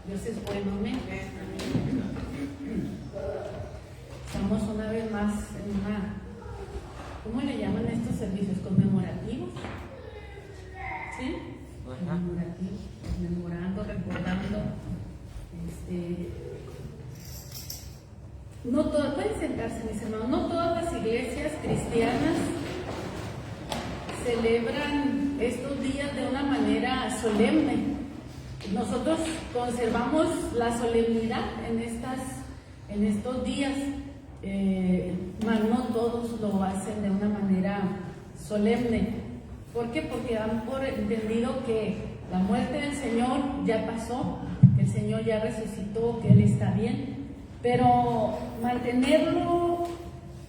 Dios es bueno, amén. Estamos una vez más en una, ¿cómo le llaman estos servicios? ¿Conmemorativos? ¿Sí? Conmemorativos, conmemorando, recordando. No todas, pueden sentarse mis hermanos, no todas las iglesias cristianas celebran estos días de una manera solemne. Nosotros conservamos la solemnidad en estos días, mas no todos lo hacen de una manera solemne. ¿Por qué? Porque han entendido que la muerte del Señor ya pasó, que el Señor ya resucitó, que Él está bien. Pero mantenerlo,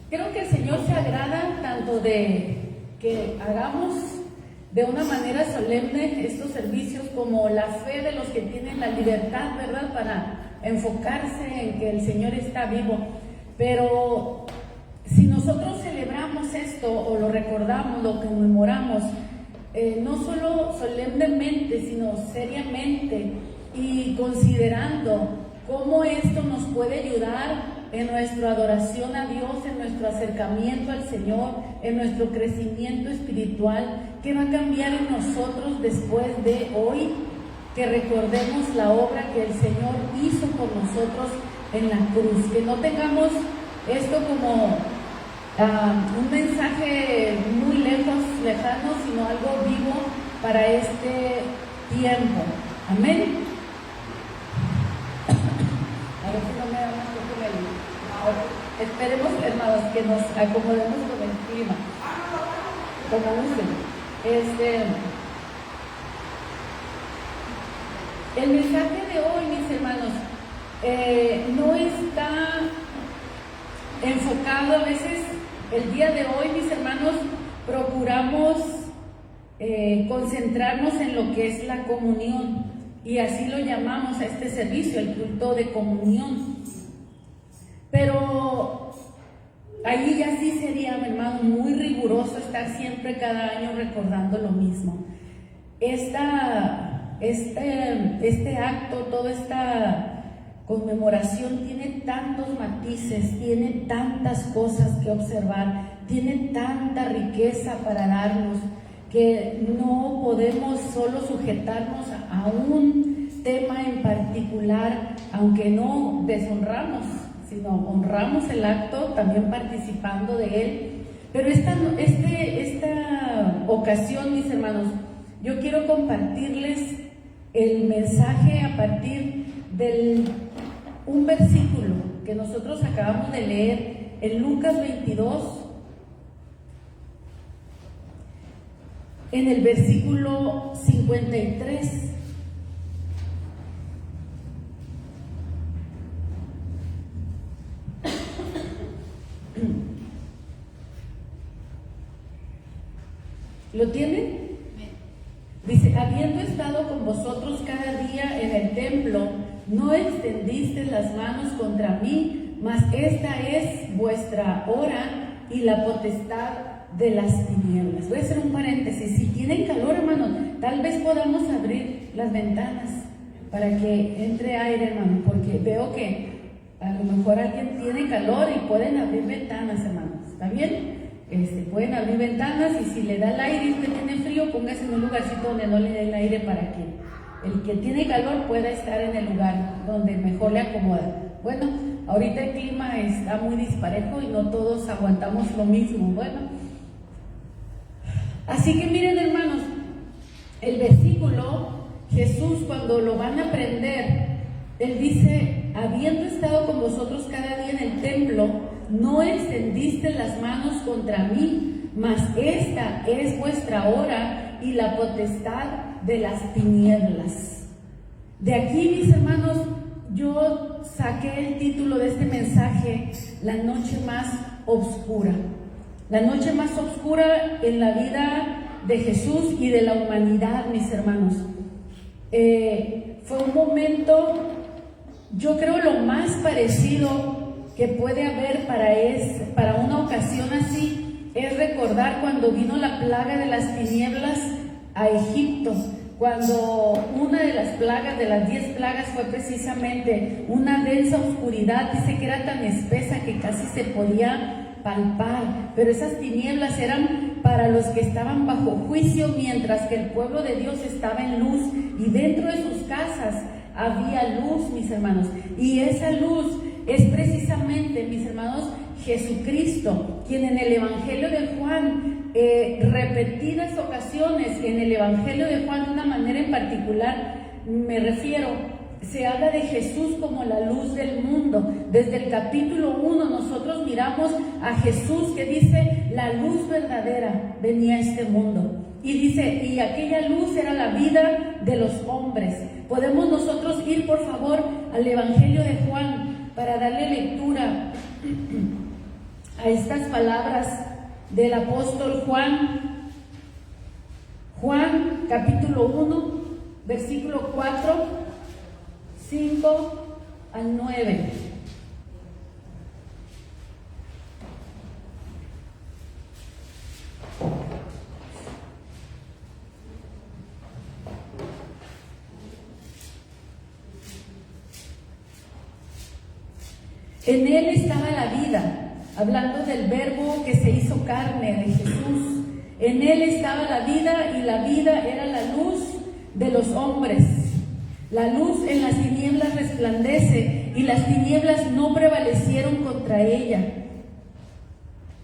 creo que el Señor se agrada tanto de que hagamos de una manera solemne estos servicios como la fe de los que tienen la libertad, ¿verdad?, para enfocarse en que el Señor está vivo. Pero si nosotros celebramos esto o lo recordamos, lo conmemoramos, no solo solemnemente, sino seriamente y considerando cómo esto nos puede ayudar en nuestra adoración a Dios, en nuestro acercamiento al Señor, en nuestro crecimiento espiritual, ¿qué va a cambiar en nosotros después de hoy? Que recordemos la obra que el Señor hizo por nosotros en la cruz, que no tengamos esto como un mensaje muy lejano, sino algo vivo para este tiempo. Amén. A ver si no me da más tiempo en el... Esperemos, hermanos, que nos acomodemos con el clima. Como gusten. El mensaje de hoy, mis hermanos, no está enfocado. A veces, el día de hoy, mis hermanos, procuramos concentrarnos en lo que es la comunión, y así lo llamamos a este servicio, el culto de comunión. Pero ahí ya sí sería, mi hermano, muy riguroso estar siempre cada año recordando lo mismo. Este acto, toda esta conmemoración tiene tantos matices, tiene tantas cosas que observar, tiene tanta riqueza para darnos, que no podemos solo sujetarnos a un tema en particular, aunque no deshonramos, sino honramos el acto también participando de él. Pero esta ocasión, mis hermanos, yo quiero compartirles el mensaje a partir de un versículo que nosotros acabamos de leer en Lucas 22, en el versículo 53. ¿Lo tienen? Dice: habiendo estado con vosotros cada día en el templo, no extendiste las manos contra mí, mas esta es vuestra hora y la potestad de las tinieblas. Voy a hacer un paréntesis. Si tienen calor, hermanos, tal vez podamos abrir las ventanas para que entre aire, hermano, porque veo que a lo mejor alguien tiene calor y pueden abrir ventanas, hermanos. ¿Está bien? Pueden abrir ventanas, y si le da el aire y usted tiene frío, póngase en un lugarcito donde no le dé el aire para que el que tiene calor pueda estar en el lugar donde mejor le acomoda. Bueno, ahorita el clima está muy disparejo y no todos aguantamos lo mismo. Bueno, así que miren, hermanos, el versículo, Jesús, cuando lo van a aprender, Él dice: habiendo estado con vosotros cada día en el templo, no extendiste las manos contra mí, mas esta es vuestra hora y la potestad de las tinieblas. De aquí, mis hermanos, yo saqué el título de este mensaje: la noche más oscura. La noche más oscura en la vida de Jesús y de la humanidad, mis hermanos. Fue un momento, yo creo, lo más parecido que puede haber para una ocasión así, es recordar cuando vino la plaga de las tinieblas a Egipto. cuando una de las plagas, de las 10 plagas, fue precisamente una densa oscuridad, dice que era tan espesa que casi se podía palpar, pero esas tinieblas eran para los que estaban bajo juicio, mientras que el pueblo de Dios estaba en luz, y dentro de sus casas había luz, mis hermanos, y esa luz es precisamente, mis hermanos, Jesucristo, quien en el Evangelio de Juan, repetidas ocasiones en el Evangelio de Juan, de una manera en particular, me refiero, se habla de Jesús como la luz del mundo. Desde el capítulo 1 nosotros miramos a Jesús que dice, la luz verdadera venía a este mundo. Y dice, y aquella luz era la vida de los hombres. Podemos nosotros ir, por favor, al Evangelio de Juan para darle lectura a estas palabras del apóstol Juan. Juan, capítulo 1, versículo 4, 5 al 9. En él estaba la vida, hablando del verbo que se hizo carne, de Jesús. En él estaba la vida, y la vida era la luz de los hombres. La luz en las tinieblas resplandece, y las tinieblas no prevalecieron contra ella.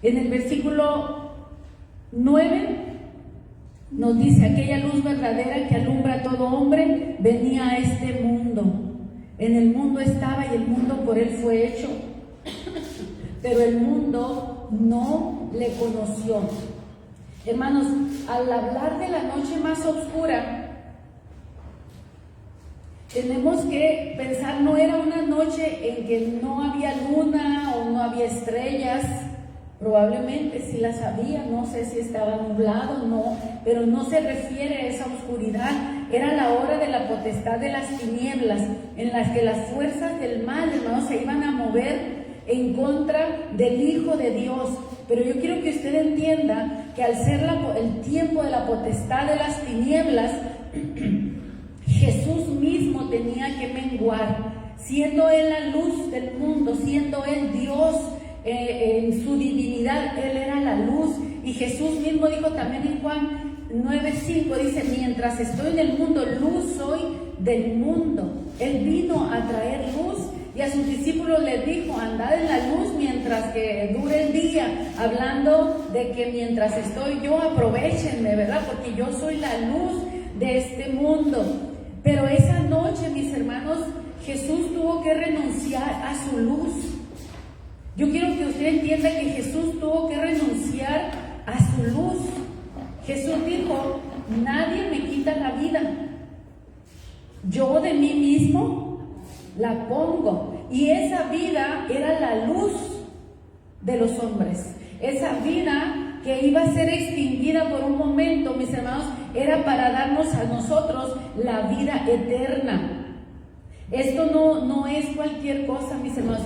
En el versículo 9 nos dice, aquella luz verdadera que alumbra a todo hombre venía a este mundo. En el mundo estaba, y el mundo por él fue hecho, pero el mundo no le conoció. Hermanos, al hablar de la noche más oscura, tenemos que pensar, no era una noche en que no había luna o no había estrellas. Probablemente sí las había, no sé si estaba nublado, no, pero no se refiere a esa oscuridad. Era la hora de la potestad de las tinieblas, en las que las fuerzas del mal, hermanos, se iban a mover en contra del Hijo de Dios. Pero yo quiero que usted entienda que al ser el tiempo de la potestad de las tinieblas, Jesús mismo tenía que menguar, siendo Él la luz del mundo, siendo Él Dios. En su divinidad, Él era la luz, y Jesús mismo dijo también en Juan 9:5, dice, mientras estoy en el mundo, luz soy del mundo. Él vino a traer luz, y a sus discípulos les dijo, andad en la luz mientras que dure el día, hablando de que mientras estoy yo, aprovechenme, ¿verdad? Porque yo soy la luz de este mundo. Pero esa noche, mis hermanos, Jesús tuvo que renunciar a su luz. Yo quiero que usted entienda que Jesús tuvo que renunciar a su luz. Jesús dijo, nadie me quita la vida. Yo de mí mismo la pongo. Y esa vida era la luz de los hombres. Esa vida que iba a ser extinguida por un momento, mis hermanos, era para darnos a nosotros la vida eterna. Esto no es cualquier cosa, mis hermanos.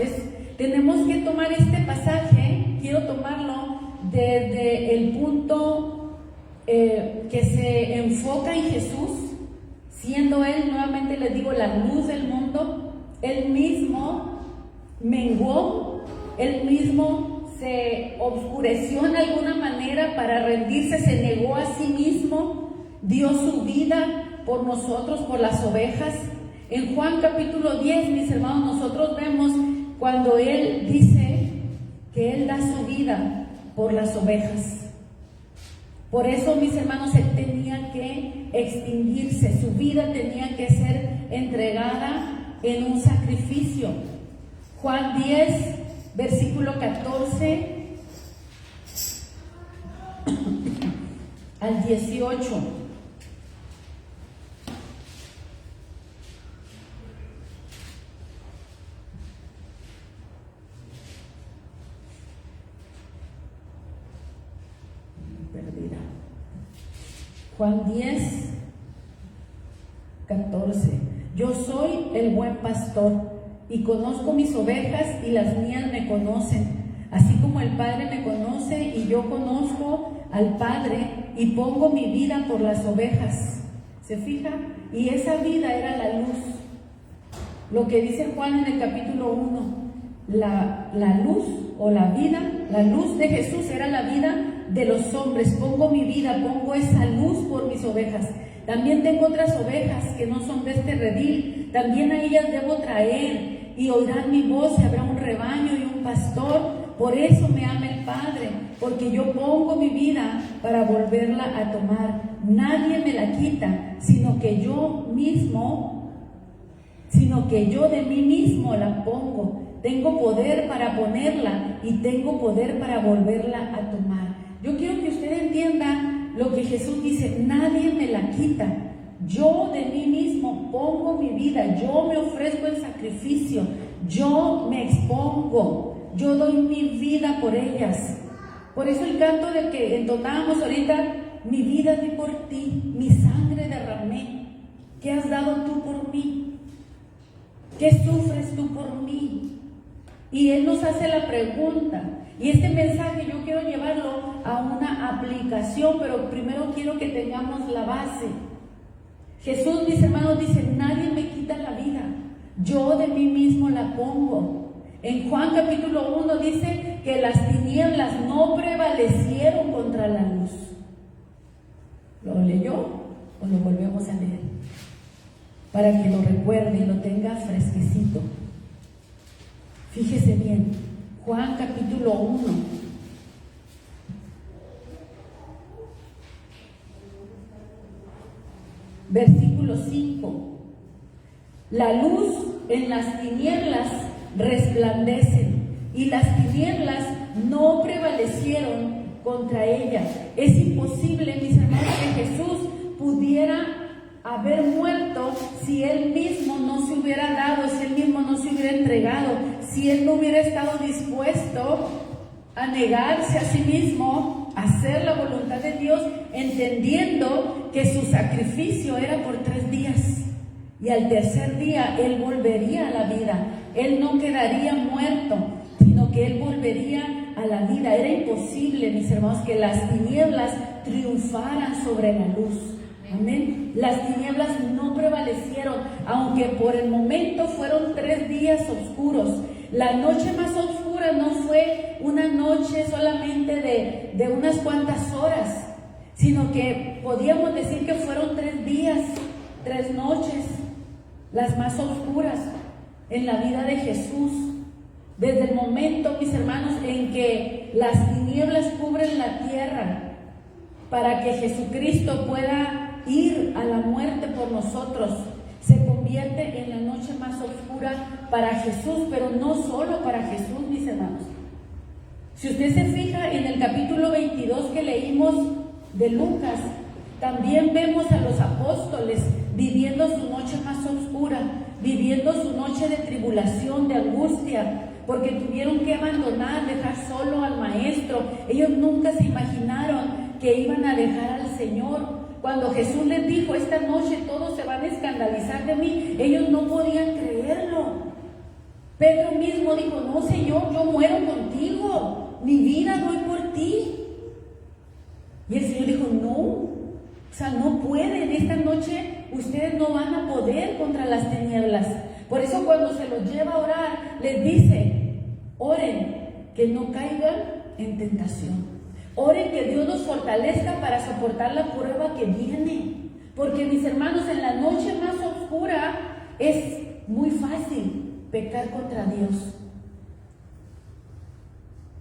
Tenemos que tomar este pasaje, quiero tomarlo desde el punto que se enfoca en Jesús, siendo Él, nuevamente les digo, la luz del mundo. Él mismo menguó, Él mismo se oscureció en alguna manera para rendirse, se negó a sí mismo, dio su vida por nosotros, por las ovejas. En Juan capítulo 10, mis hermanos, nosotros vemos cuando Él dice que Él da su vida por las ovejas. Por eso, mis hermanos, Él tenía que extinguirse, su vida tenía que ser entregada en un sacrificio. Juan 10, versículo 14 al 18. Juan 10, 14. Yo soy el buen pastor y conozco mis ovejas y las mías me conocen, así como el Padre me conoce y yo conozco al Padre y pongo mi vida por las ovejas. ¿Se fija? Y esa vida era la luz. Lo que dice Juan en el capítulo 1, la luz o la vida, la luz de Jesús era la vida de los hombres. Pongo mi vida, pongo esa luz por mis ovejas. También tengo otras ovejas que no son de este redil, también a ellas debo traer, y oirán mi voz, y habrá un rebaño y un pastor. Por eso me ama el Padre, porque yo pongo mi vida para volverla a tomar. Nadie me la quita, sino que yo de mí mismo la pongo. Tengo poder para ponerla y tengo poder para volverla a tomar. Yo quiero que usted entienda lo que Jesús dice: nadie me la quita. Yo de mí mismo pongo mi vida, yo me ofrezco en sacrificio, yo me expongo, yo doy mi vida por ellas. Por eso el canto del que entonábamos ahorita: mi vida di por ti, mi sangre derramé. ¿Qué has dado tú por mí? ¿Qué sufres tú por mí? Y Él nos hace la pregunta. Y este mensaje yo quiero llevarlo a una aplicación, pero primero quiero que tengamos la base. Jesús, mis hermanos, dice: nadie me quita la vida, yo de mí mismo la pongo. En Juan capítulo 1 dice que las tinieblas no prevalecieron contra la luz. ¿Lo leyó o lo volvemos a leer? Para que lo recuerde y lo tenga fresquecito. Fíjese bien, Juan capítulo 1. Versículo 5. La luz en las tinieblas resplandecen, y las tinieblas no prevalecieron contra ella. Es imposible, mis hermanos, que Jesús pudiera haber muerto si Él mismo no se hubiera dado, si Él mismo no se hubiera entregado, si Él no hubiera estado dispuesto a negarse a sí mismo, a hacer la voluntad de Dios, entendiendo que su sacrificio era por 3 días. Y al tercer día Él volvería a la vida. Él no quedaría muerto, sino que Él volvería a la vida. Era imposible, mis hermanos, que las tinieblas triunfaran sobre la luz. Amén. Las tinieblas no prevalecieron, aunque por el momento fueron 3 días oscuros. La noche más oscura no fue una noche solamente de unas cuantas horas, sino que podíamos decir que fueron 3 días, 3 noches, las más oscuras en la vida de Jesús. Desde el momento, mis hermanos, en que las tinieblas cubren la tierra para que Jesucristo pueda ir a la muerte por nosotros, se convierte en la noche más oscura para Jesús, pero no solo para Jesús, mis hermanos. Si usted se fija en el capítulo 22 que leímos de Lucas, también vemos a los apóstoles viviendo su noche más oscura, viviendo su noche de tribulación, de angustia, porque tuvieron que abandonar, dejar solo al maestro. Ellos nunca se imaginaron que iban a dejar al Señor. Cuando Jesús les dijo: esta noche todos se van a escandalizar de mí, ellos no podían creerlo. Pedro mismo dijo: no, Señor, yo muero contigo, mi vida doy por ti. Y el Señor dijo: no pueden, esta noche ustedes no van a poder contra las tinieblas. Por eso cuando se los lleva a orar, les dice: oren que no caigan en tentación. Oren que Dios nos fortalezca para soportar la prueba que viene. Porque, mis hermanos, en la noche más oscura es muy fácil pecar contra Dios.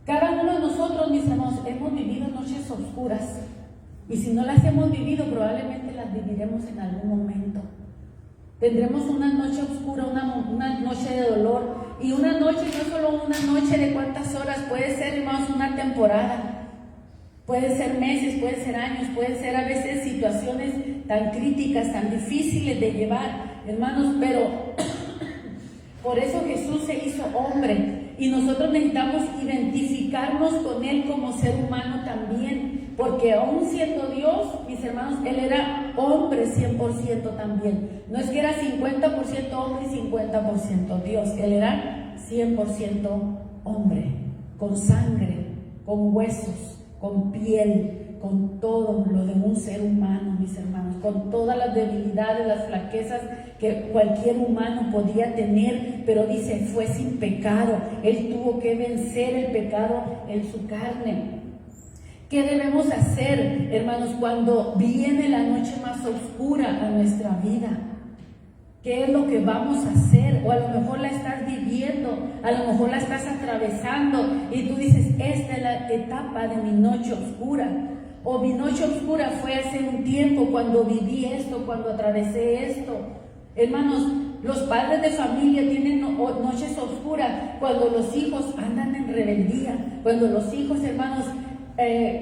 Cada uno de nosotros, mis hermanos, hemos vivido noches oscuras. Y si no las hemos vivido, probablemente las viviremos en algún momento. Tendremos una noche oscura, una noche de dolor. Y una noche, no solo una noche de cuántas horas, puede ser, hermanos, una temporada. Puede ser meses, puede ser años, puede ser a veces situaciones tan críticas, tan difíciles de llevar, hermanos, pero por eso Jesús se hizo hombre y nosotros necesitamos identificarnos con Él como ser humano también, porque aún siendo Dios, mis hermanos, Él era hombre 100% también. No es que era 50% hombre y 50% Dios, Él era 100% hombre, con sangre, con huesos, con piel, con todo lo de un ser humano, mis hermanos, con todas las debilidades, las flaquezas que cualquier humano podía tener, pero dice, fue sin pecado. Él tuvo que vencer el pecado en su carne. ¿Qué debemos hacer, hermanos, cuando viene la noche más oscura a nuestra vida? ¿Qué es lo que vamos a hacer? O a lo mejor la estás viviendo, a lo mejor la estás atravesando y tú dices, esta es la etapa de mi noche oscura. O mi noche oscura fue hace un tiempo cuando viví esto, cuando atravesé esto. Hermanos, los padres de familia tienen noches oscuras cuando los hijos andan en rebeldía, cuando los hijos, hermanos,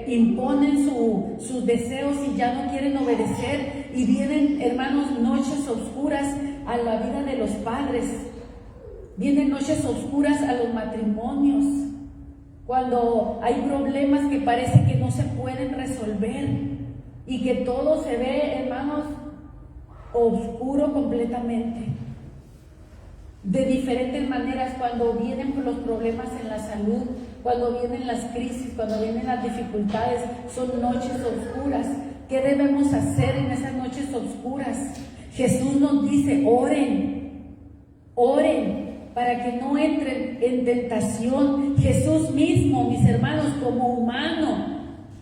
imponen sus deseos y ya no quieren obedecer, y vienen, hermanos, noches oscuras a la vida de los padres, vienen noches oscuras a los matrimonios, cuando hay problemas que parece que no se pueden resolver y que todo se ve, hermanos, oscuro completamente. De diferentes maneras, cuando vienen los problemas en la salud, cuando vienen las crisis, cuando vienen las dificultades, son noches oscuras. ¿Qué debemos hacer en esas noches oscuras? Jesús nos dice, oren, oren para que no entren en tentación. Jesús mismo, mis hermanos, como humano,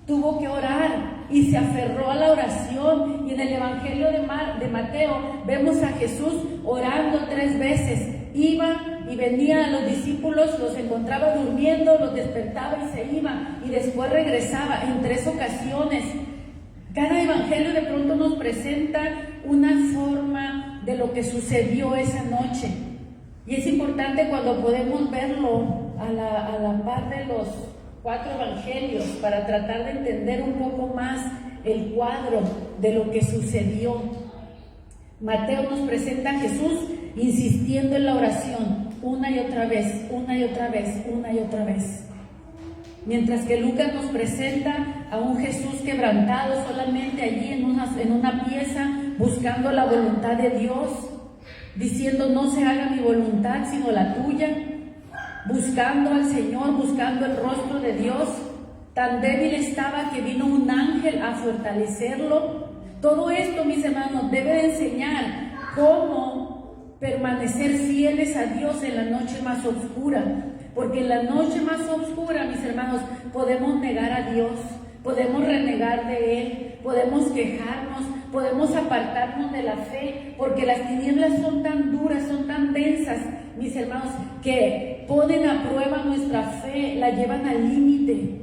tuvo que orar y se aferró a la oración. Y en el Evangelio de Mateo vemos a Jesús orando 3 veces. Iba y venía a los discípulos, los encontraba durmiendo, los despertaba y se iba, y después regresaba en 3 ocasiones. Cada evangelio de pronto nos presenta una forma de lo que sucedió esa noche, y es importante cuando podemos verlo a la par de los 4 evangelios para tratar de entender un poco más el cuadro de lo que sucedió. Mateo nos presenta a Jesús insistiendo en la oración una y otra vez, una y otra vez, una y otra vez. Mientras que Lucas nos presenta a un Jesús quebrantado solamente allí en una pieza, buscando la voluntad de Dios, diciendo, no se haga mi voluntad sino la tuya, buscando al Señor, buscando el rostro de Dios. Tan débil estaba que vino un ángel a fortalecerlo. Todo esto, mis hermanos, debe de enseñar cómo permanecer fieles a Dios en la noche más oscura. Porque en la noche más oscura, mis hermanos, podemos negar a Dios, podemos renegar de Él, podemos quejarnos, podemos apartarnos de la fe, porque las tinieblas son tan duras, son tan densas, mis hermanos, que ponen a prueba nuestra fe, la llevan al límite.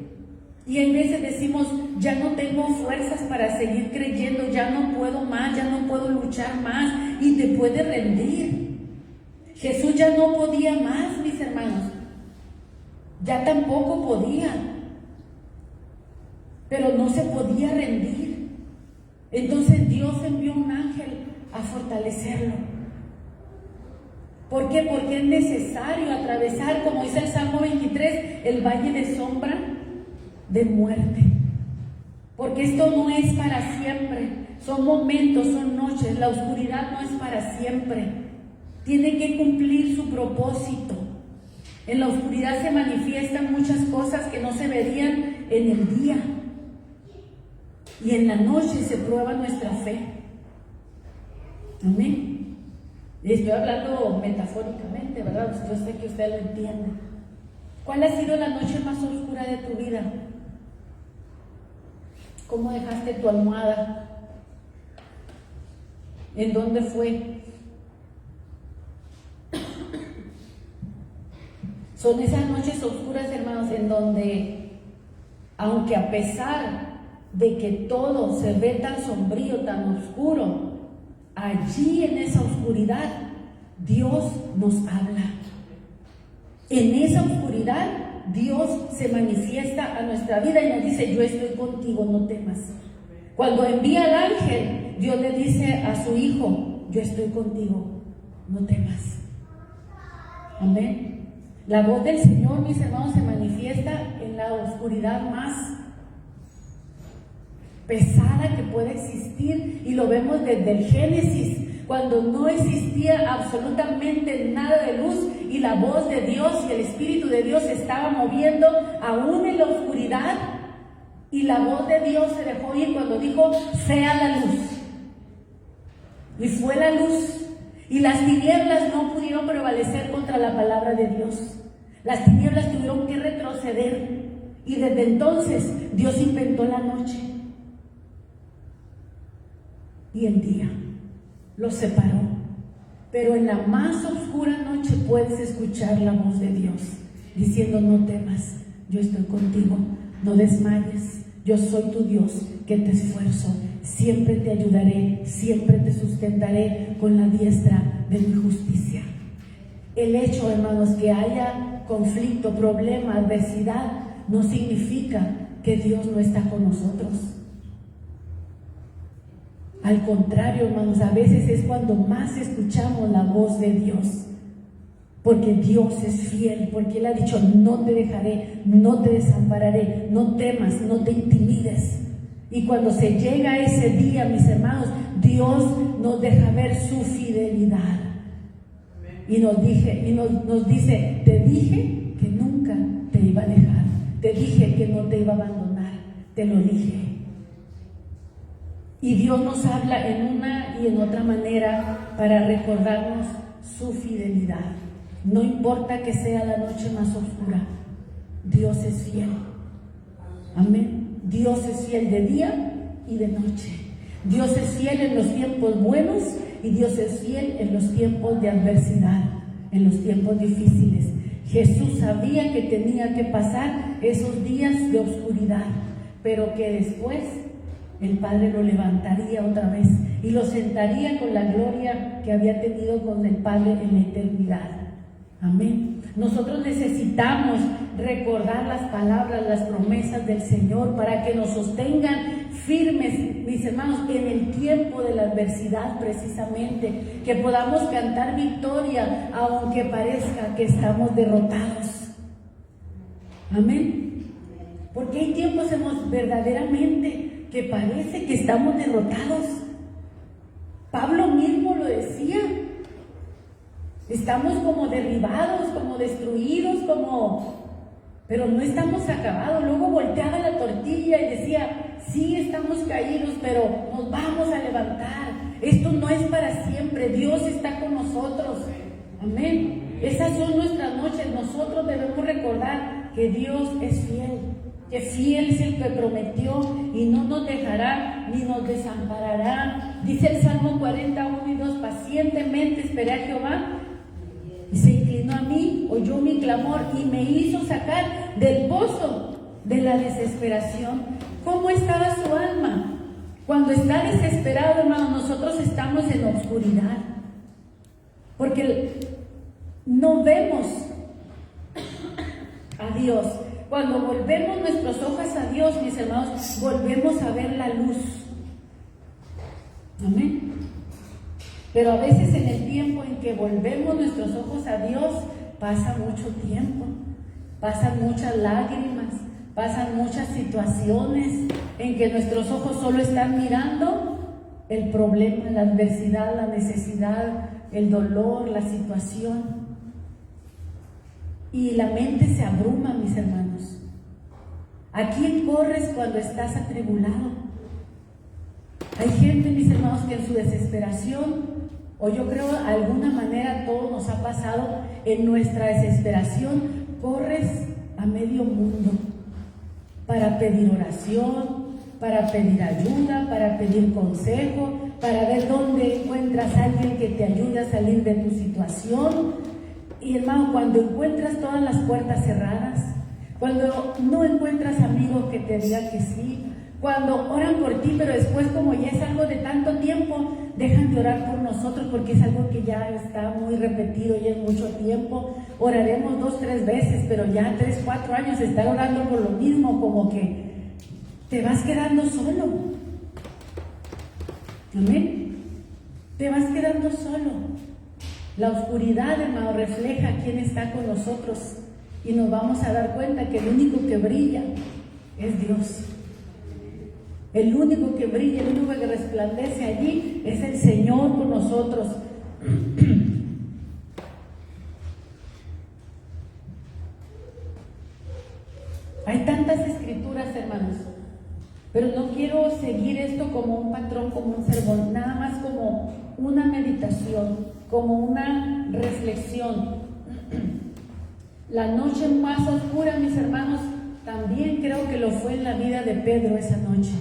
Y en veces decimos, ya no tengo fuerzas para seguir creyendo, ya no puedo más, ya no puedo luchar más, y te puede rendir. Jesús ya no podía más, mis hermanos, ya tampoco podía, pero no se podía rendir. Entonces Dios envió un ángel a fortalecerlo. ¿Por qué? Porque es necesario atravesar, como dice el Salmo 23, el valle de sombra de muerte. Porque esto no es para siempre, son momentos, son noches, la oscuridad no es para siempre. Tiene que cumplir su propósito. En la oscuridad se manifiestan muchas cosas que no se verían en el día. Y en la noche se prueba nuestra fe. Amén. Y estoy hablando metafóricamente, ¿verdad? Yo sé que usted lo entiende. ¿Cuál ha sido la noche más oscura de tu vida? ¿Cómo dejaste tu almohada? ¿En dónde fue? Son esas noches oscuras, hermanos, en donde, aunque a pesar de que todo se ve tan sombrío, tan oscuro, allí en esa oscuridad Dios nos habla. En esa oscuridad Dios se manifiesta a nuestra vida y nos dice, yo estoy contigo, no temas. Cuando envía al ángel, Dios le dice a su hijo, yo estoy contigo, no temas. Amén. La voz del Señor, mis hermanos, se manifiesta en la oscuridad más pesada que puede existir, y lo vemos desde el Génesis, cuando no existía absolutamente nada de luz y la voz de Dios y el Espíritu de Dios se estaba moviendo aún en la oscuridad, Y la voz de Dios se dejó oír cuando dijo, sea la luz. Y fue la luz. Y las tinieblas no pudieron prevalecer contra la palabra de Dios. Las tinieblas tuvieron que retroceder. Y desde entonces Dios inventó la noche. Y el día los separó. Pero en la más oscura noche puedes escuchar la voz de Dios diciendo, no temas, yo estoy contigo, no desmayes. Yo soy tu Dios que te esfuerzo, siempre te ayudaré, siempre te sustentaré con la diestra de mi justicia. El hecho, hermanos, que haya conflicto, problema, adversidad, no significa que Dios no está con nosotros. Al contrario, hermanos, a veces es cuando más escuchamos la voz de Dios. Porque Dios es fiel, porque Él ha dicho, no te dejaré, no te desampararé, no temas, no te intimides. Y cuando se llega ese día, mis hermanos, Dios nos deja ver su fidelidad. Y nos dice, te dije que nunca te iba a dejar, te dije que no te iba a abandonar, te lo dije. Y Dios nos habla en una y en otra manera para recordarnos su fidelidad. No importa que sea la noche más oscura, Dios es fiel. Amén. Dios es fiel de día y de noche. Dios es fiel en los tiempos buenos y Dios es fiel en los tiempos de adversidad, en los tiempos difíciles. Jesús sabía que tenía que pasar esos días de oscuridad, pero que después el Padre lo levantaría otra vez y lo sentaría con la gloria que había tenido con el Padre en la eternidad. Amén. Nosotros necesitamos recordar las palabras, las promesas del Señor para que nos sostengan firmes, mis hermanos, en el tiempo de la adversidad precisamente, que podamos cantar victoria aunque parezca que estamos derrotados. Amén. Porque hay tiempos verdaderamente que parece que estamos derrotados. Pablo mismo lo decía. Estamos como derribados, como destruidos, pero no estamos acabados. Luego volteaba la tortilla y decía, sí estamos caídos, pero nos vamos a levantar. Esto no es para siempre, Dios está con nosotros. Amén. Esas son nuestras noches. Nosotros debemos recordar que Dios es fiel, que fiel es el que prometió y no nos dejará ni nos desamparará. Dice el Salmo 41:2, pacientemente esperé a Jehová y se inclinó a mí, oyó mi clamor y me hizo sacar del pozo de la desesperación. ¿Cómo estaba su alma? Cuando está desesperado, hermano, nosotros estamos en oscuridad, porque no vemos a Dios. Cuando volvemos nuestros ojos a Dios, mis hermanos, volvemos a ver la luz. Amén. Pero a veces en el tiempo en que volvemos nuestros ojos a Dios, pasa mucho tiempo, pasan muchas lágrimas, pasan muchas situaciones en que nuestros ojos solo están mirando el problema, la adversidad, la necesidad, el dolor, la situación. Y la mente se abruma, mis hermanos. ¿A quién corres cuando estás atribulado? Hay gente, mis hermanos, que en su desesperación, o yo creo de alguna manera todo nos ha pasado, en nuestra desesperación corres a medio mundo para pedir oración, para pedir ayuda, para pedir consejo, para ver dónde encuentras a alguien que te ayude a salir de tu situación. Y hermano, cuando encuentras todas las puertas cerradas, cuando no encuentras amigos que te digan que sí, cuando oran por ti, pero después como ya es algo de tanto tiempo, dejan de orar por nosotros porque es algo que ya está muy repetido y es mucho tiempo. Oraremos 2, 3 veces, pero ya 3, 4 años estar orando por lo mismo, como que te vas quedando solo. Amén. Te vas quedando solo. La oscuridad, hermano, refleja quién está con nosotros y nos vamos a dar cuenta que el único que brilla es Dios. El único que brilla, el único que resplandece allí es el Señor con nosotros. Hay tantas escrituras, hermanos, Pero no quiero seguir esto como un patrón, como un sermón, nada más como una meditación, como una reflexión. La noche más oscura, mis hermanos, también creo que lo fue en la vida de Pedro esa noche.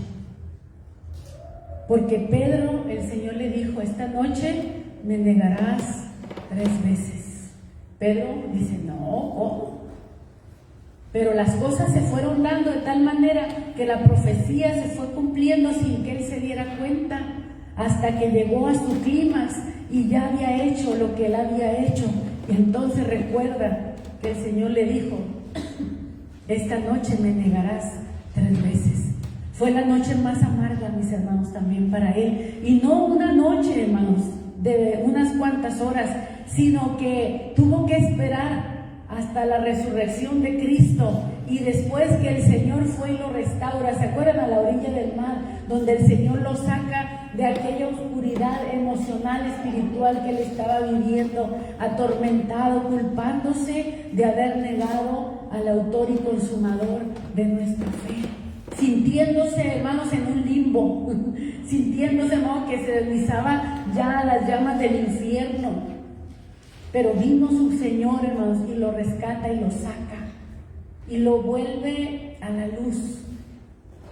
Porque Pedro, el Señor le dijo, esta noche me negarás 3 veces. Pedro dice, no, ¿cómo? Pero las cosas se fueron dando de tal manera que la profecía se fue cumpliendo sin que él se diera cuenta, hasta que llegó a su clímax y ya había hecho lo que él había hecho. Y entonces recuerda que el Señor le dijo, esta noche me negarás 3 veces. Fue la noche más amarga, mis hermanos, también para él. Y no una noche, hermanos, de unas cuantas horas, sino que tuvo que esperar hasta la resurrección de Cristo, y después que el Señor fue y lo restaura. ¿Se acuerdan? A la orilla del mar, donde el Señor lo saca de aquella oscuridad emocional, espiritual que él estaba viviendo, atormentado, culpándose de haber negado al autor y consumador de nuestra fe, sintiéndose, hermanos, en un limbo, sintiéndose, hermanos, que se deslizaba ya a las llamas del infierno. Pero vino su Señor, hermanos, y lo rescata y lo saca y lo vuelve a la luz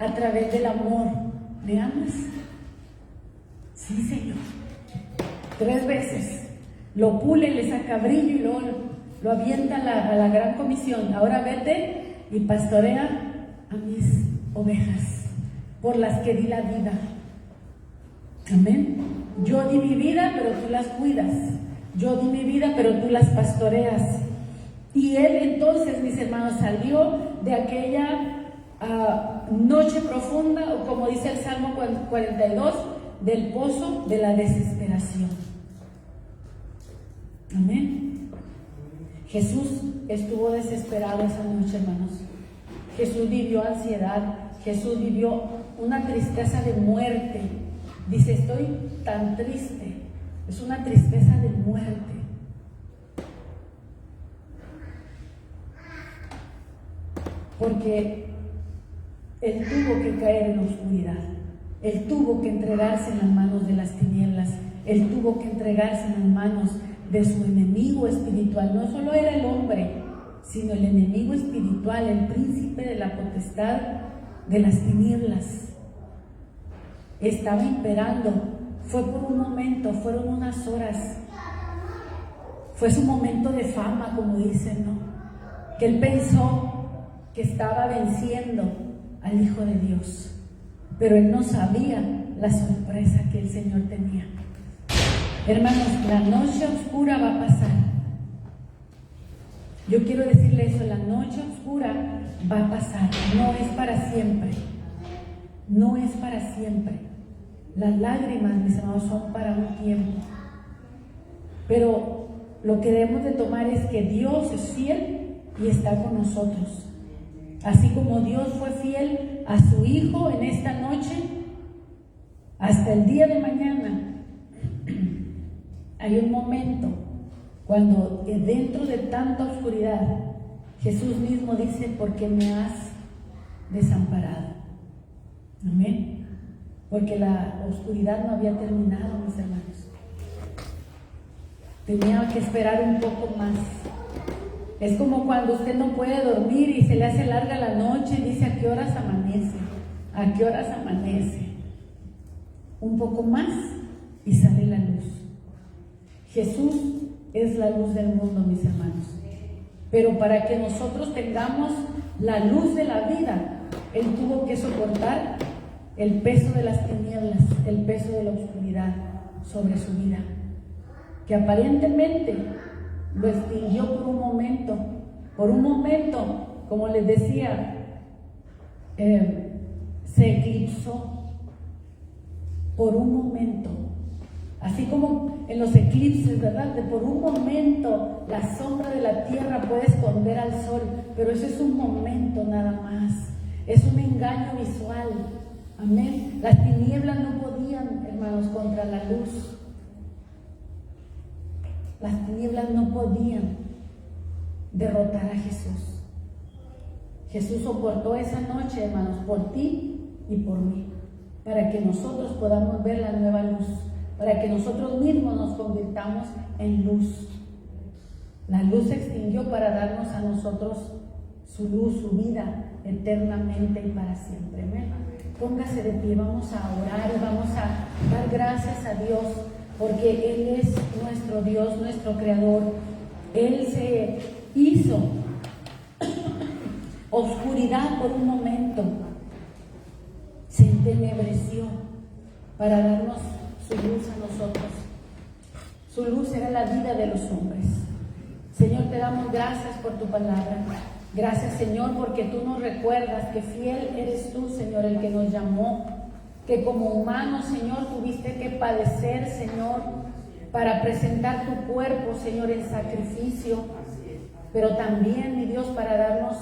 a través del amor. ¿Me amas? Sí, Señor. 3 veces lo pule, le saca brillo y luego lo avienta a la gran comisión. Ahora vete y pastorea a mis ovejas, por las que di la vida. Amén. Yo di mi vida, pero tú las cuidas. Yo di mi vida, pero tú las pastoreas. Y él entonces, mis hermanos, salió de aquella noche profunda, o como dice el Salmo 42, del pozo de la desesperación. Amén. Jesús estuvo desesperado esa noche, hermanos. Jesús vivió ansiedad, Jesús vivió una tristeza de muerte. Dice, estoy tan triste. Es una tristeza de muerte. Porque él tuvo que caer en la oscuridad. Él tuvo que entregarse en las manos de las tinieblas. Él tuvo que entregarse en las manos de su enemigo espiritual. No solo era el hombre, sino el enemigo espiritual, el príncipe de la potestad de las tinieblas. Estaba imperando. Fue por un momento, fueron unas horas. Fue su momento de fama, como dicen, ¿no? Que él pensó que estaba venciendo al Hijo de Dios, pero él no sabía la sorpresa que el Señor tenía. Hermanos, la noche oscura va a pasar. Yo quiero decirle eso, la noche oscura va a pasar, no es para siempre. No es para siempre. Las lágrimas, mis hermanos, son para un tiempo. Pero lo que debemos de tomar es que Dios es fiel y está con nosotros. Así como Dios fue fiel a su Hijo en esta noche, hasta el día de mañana, hay un momento cuando dentro de tanta oscuridad, Jesús mismo dice, ¿por qué me has desamparado? Amén. Porque la oscuridad no había terminado, mis hermanos. Tenía que esperar un poco más. Es como cuando usted no puede dormir y se le hace larga la noche y dice, ¿a qué horas amanece? ¿A qué horas amanece? Un poco más y sale la luz. Jesús es la luz del mundo, mis hermanos. Pero para que nosotros tengamos la luz de la vida, Él tuvo que soportar el peso de las tinieblas, el peso de la oscuridad sobre su vida, que aparentemente lo extinguió por un momento, como les decía, se eclipsó por un momento, así como en los eclipses, ¿verdad? Por un momento la sombra de la tierra puede esconder al sol, pero eso es un momento nada más, es un engaño visual. Amén. Las tinieblas no podían, hermanos, contra la luz. Las tinieblas no podían derrotar a Jesús. Jesús soportó esa noche, hermanos, por ti y por mí, para que nosotros podamos ver la nueva luz, para que nosotros mismos nos convirtamos en luz. La luz se extinguió para darnos a nosotros su luz, su vida, eternamente y para siempre. Amén. Póngase de pie, vamos a orar y vamos a dar gracias a Dios, porque Él es nuestro Dios, nuestro Creador. Él se hizo oscuridad por un momento, se entenebreció para darnos su luz a nosotros. Su luz era la vida de los hombres. Señor, te damos gracias por tu palabra. Gracias, Señor, porque tú nos recuerdas que fiel eres tú, Señor, el que nos llamó, que como humanos, Señor, tuviste que padecer, Señor, para presentar tu cuerpo, Señor, en sacrificio, pero también, mi Dios, para darnos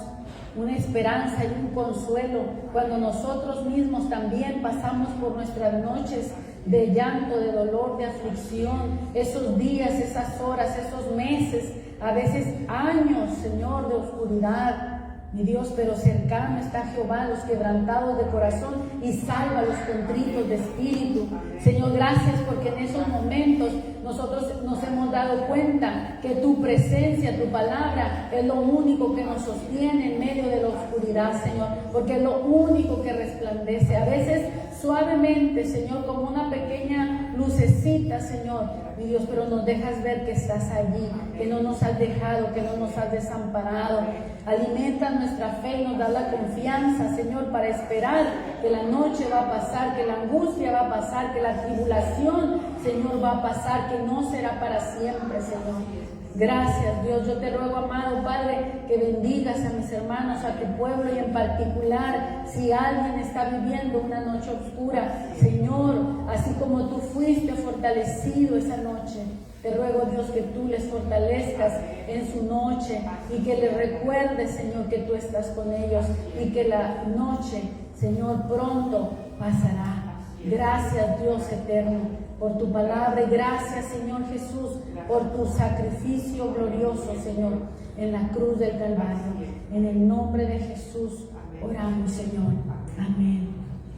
una esperanza y un consuelo cuando nosotros mismos también pasamos por nuestras noches de llanto, de dolor, de aflicción, esos días, esas horas, esos meses, a veces años, Señor, de oscuridad. Mi Dios, pero cercano está Jehová a los quebrantados de corazón y salva a los contritos de espíritu. Señor, gracias porque en esos momentos nosotros nos hemos dado cuenta que tu presencia, tu palabra es lo único que nos sostiene en medio de la oscuridad, Señor, porque es lo único que resplandece. A veces suavemente, Señor, como una pequeña lucecita, Señor, mi Dios, pero nos dejas ver que estás allí, que no nos has dejado, que no nos has desamparado. Alimenta nuestra fe y nos da la confianza, Señor, para esperar que la noche va a pasar, que la angustia va a pasar, que la tribulación, Señor, va a pasar, que no será para siempre, Señor. Gracias, Dios. Yo te ruego, amado Padre, que bendigas a mis hermanos, a tu pueblo y en particular, si alguien está viviendo una noche oscura, Señor, así como tú fuiste fortalecido esa noche, te ruego, Dios, que tú les fortalezcas en su noche y que les recuerdes, Señor, que tú estás con ellos y que la noche, Señor, pronto pasará. Gracias, Dios eterno, por tu palabra y gracias, Señor Jesús, por tu sacrificio glorioso, Señor, en la cruz del Calvario. En el nombre de Jesús oramos, Señor. Amén.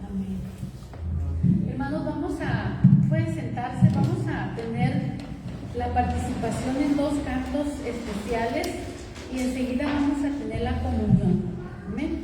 Amén. Hermanos, pueden sentarse, vamos a tener la participación en 2 cantos especiales y enseguida vamos a tener la comunión. Amén.